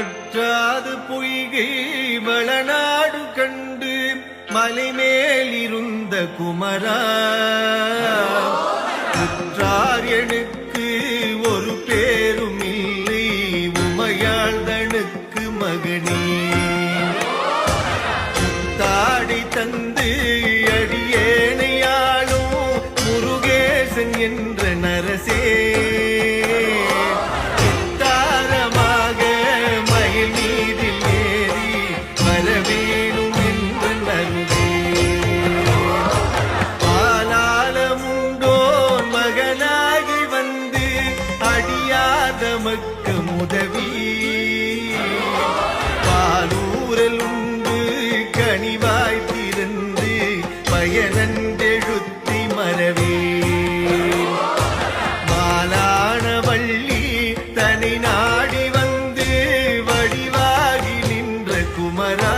பற்றாது பொய்கை வளநாடு கண்டு மலைமேலிருந்த குமரா உற்றார் எனக்கு ஒரு பேரும் இல்லை உமையாழ்தனுக்கு மகனே தாடி தந்து அடியேனையாளும் முருகேசன் என்ற நரசே நமக்கு உதவி பாலூரல் உண்டு கனிவாய் திறந்து பயனந்தெழுத்தி மரவே மாலான வள்ளி தனி நாடி வந்து வடிவாகி நின்ற குமரா